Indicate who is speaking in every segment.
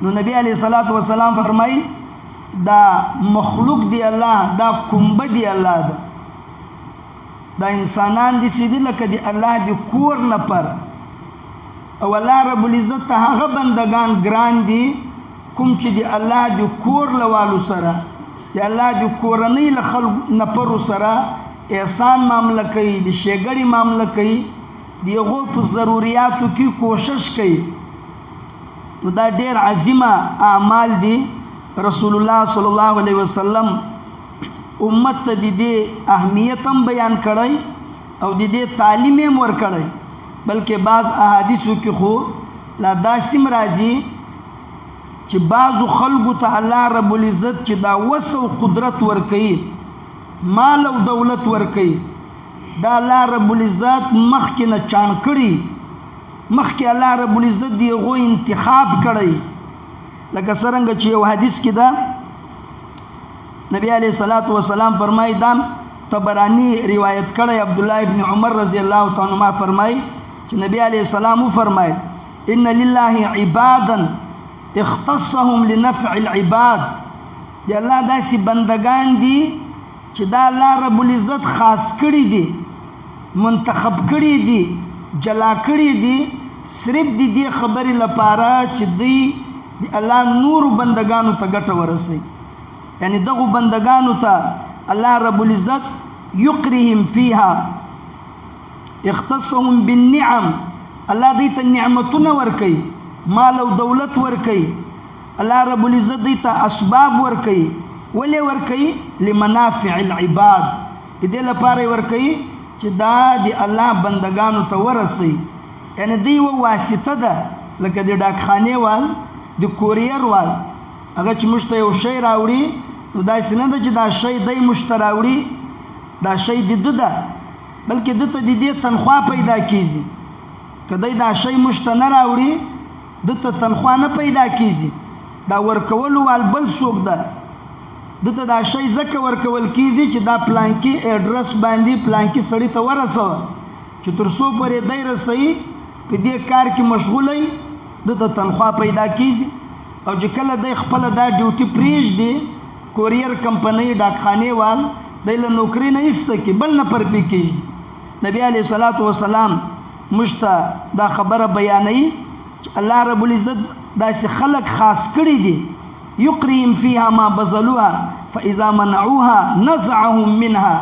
Speaker 1: نو نبی علیہ الصلوۃ والسلام فرمای دا مخلوق دی الله، دا کومبه دی الله دا دا انسانان دي سیدی لکه دی الله دی کور نپر، او الله رب العزت هغه بندگان ګران دي کوم چې دی الله دی کور لوالو سره، دی الله دی کورنۍ له خلق نپرو سره احسان معامله کوي، د شیګړی معامله کوي، دی هغو په ضروریاتو کې کوشش کوي. نو دا ډیر عظیمه اعمال دي. رسول الله صلی الله علیه وسلم امت ته د دې اهمیت هم بیان کړی او د دې تعلیم هم ورکړی، بلکې بعض احادیثو کې خو لا داسې راځي چې بعضو خلکو ته الله رب العزت چې دا وس او قدرت ورکوي، مال او دولت ورکوي، دا الله رب العزت مخکې نه چاڼ کړي، مخکې الله رب العزت دی هغو انتخاب کړی. لکه څرنګه چې یو حدیث کې دا نبی علیہ الصلوۃ والسلام فرمایي، دا طبرانی روایت کړی، عبدالله ابن عمر رضی الله تعالی عنهما فرمایي چې نبی علیہ السلام فرمایي ان لله عبادا اختصهم لنفع العباد، دی الله داسې بندگان دي چې دا الله رب العزت خاص کړي دي، منتخب کړي دي، جلا کړي دي صرف د دې خبرې لپاره چې دی الله نور بندگانو ته ګټه ورسوي. یعنی دغه بندگانو ته الله رب العزت یقرهم فیها، اختصهم بالنعم، الله دې ته نعمتونه ورکوي، مال او دولت ورکوي، الله رب العزت دې ته اسباب ورکوي. ولې ورکوي؟ لمنافع العباد، دې لپاره ورکوي چې دا د الله بندگانو ته ورسوي. یعنی دی یوه واسطه ده، لکه د ډاکخانې وال، د کوریر وال، هغه چې موږ ته یو شی راوړي نو داسې نه ده چې دا شی دی موږ ته راوړي، دا شی د ده ده، بلکې ده ته د دې تنخوا پیدا کیږي. که دی دا شی موږ ته نه راوړي ده ته تنخوا نه پیدا کیږي، دا ورکولو وال بل څوک ده، ده ته دا شی ځکه ورکول کیږي چې دا پلانکي ایډرس باندې پلانکي سړي ته ورسوه، چې تر څو پورې دی رسوي په دې کار کې مشغولی ده ته تنخوا پیدا کیږي. او چې کله دی خپله دا ډیوټي پرېږدي، کوریر کمپنۍ ډاکخانې وال دی له نوکري نه ایسته کړي، بل نه پر پې کېږدي. نبی علیہ الصلوۃ والسلام موږ ته دا خبره بیانوي چې الله رب العزت داسې خلق خاص کړي دي، یقرهم فیها ما بذلوها فاذا منعوها نزعهم منها،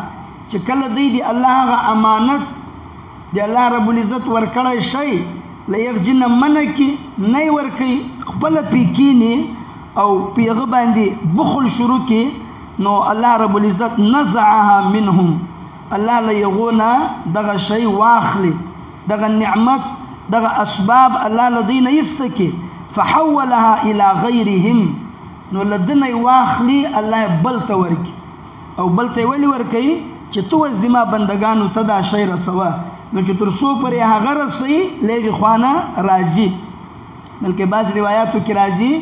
Speaker 1: چې کله دی دی الله هغه امانت دی الله رب العزت ورکړی شی له یغجې نه منع کړي، نه یې ورکوي، خپله پې کیني او په هغه باندې بخل شروع کړي، نو الله رب العزت نزعها منهم، الله له هغو نه دغه شی واخلي، دغه نعمت، دغه اسباب الله له دوی نه ایسته کړي، فحولها الى غیرهم، نو له ده نه یې واخلي الله یې بل ته ورکړي. او بل ته یې ولې ورکوي؟ چې ته اوس د ما بندګانو ته دا شی رسوه، نو چې تر څو پورې هغه رسوي له هغې خوا نه راځي. بلکې بعض روایاتو کې راځي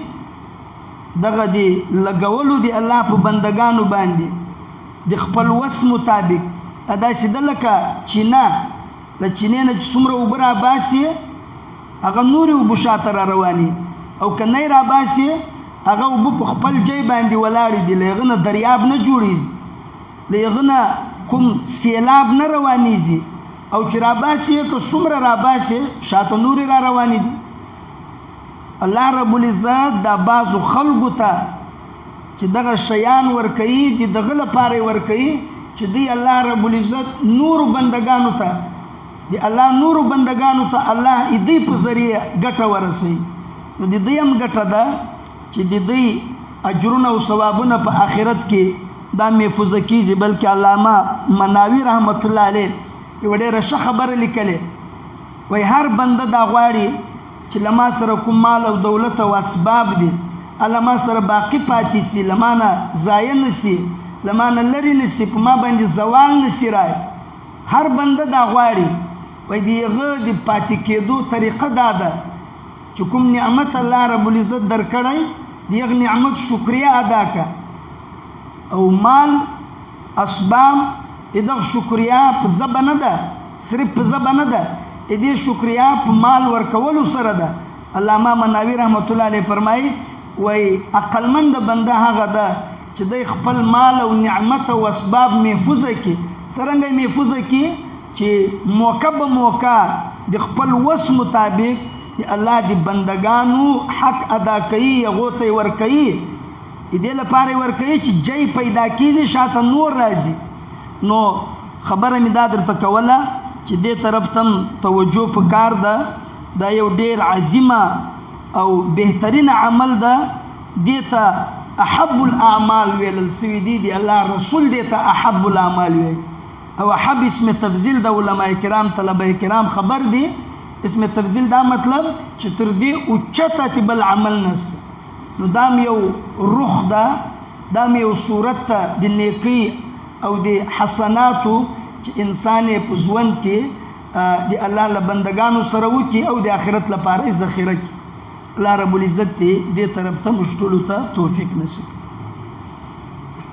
Speaker 1: دغه د لګولو د الله په بندګانو باندې د خپل وس مطابق داسې ده لکه چینه، له چینې نه چې څومره اوبه راباسي هغه نورې اوبه شاته را رواني، او که نه یې راباسي هغه اوبه په خپل ځای باندې ولاړې دي، له هغه نه دریاب نه جوړېږي، له هغه نه کوم سیلاب نه روانېږي، او چې راباسي یې که څومره راباسي شاته نورې را روانې دي. الله رب العزت دا بعضو خلکو ته چې دغه شیان ورکوي د دغه لپاره یې ورکوي چې دی الله رب العزت نورو بندگانو ته د الله نورو بندگانو ته الله دوی په ذریعه ګټه ورسوي. نو د دوی هم ګټه ده چې د دوی اجرونه او ثوابونه په آخرت کې دا محفوظه کیږي. بلکې علامه مناوي رحمت الله علیه یوه ډېره ښه خبره لیکلې، وایي هر بنده دا غواړي چې له ما سره کوم مال او دولت او اسباب دي له ما سره باقي پاتې سي، له ما نه ضایع نه سي، له ما نه لرې نه سي، په ما باندې زوال نه سي رای. هر بنده دا غواړي. وایي د هغه د پاتې کېدو طریقه دا ده چې کوم نعمت الله رب العزت درکړی د هغه نعمت شکریه ادا کړه، او مال اسباب دغه شکریه په ژبه نه ده، صرف په ژبه نه ده، دې شکریه په مال ورکولو سره ده، علامه مناوی رحمت الله علیه فرمایي وای عقلمند بنده هغه ده چې د خپل مال او نعمت او اسباب محفوظ کړي. څرنګه محفوظ کړي چې موقع به موقع د خپل وس مطابق الله دی بندگانو حق ادا کوي هغه ته ور کوي. دې لپاره ور کوي چې جای پیدا کیږي شاته نور راځي. نو خبره مې دا درته کوله چې دې طرف تم توجه پکار ده. دا یو ډیر عظیمه او بهترین عمل ده. دې ته احب الاعمال ویل سوي دي الله رسول دې ته احب الاعمال ویل او احب اسم تفضیل د علماء کرام طلبه کرام خبر دي. اسم تفضیل دا مطلب چې تر دې اوچته تی بل عمل نس. نو دام یو روح ده دام یو صورت ته د نیکی او د حسناتو چې انسان په ژوند کې د الله له بندگانو سره وکړي او د آخرت لپاره ذخیره کړي. الله رب العزت دې طرف ته مشټولو ته توفیق نصیب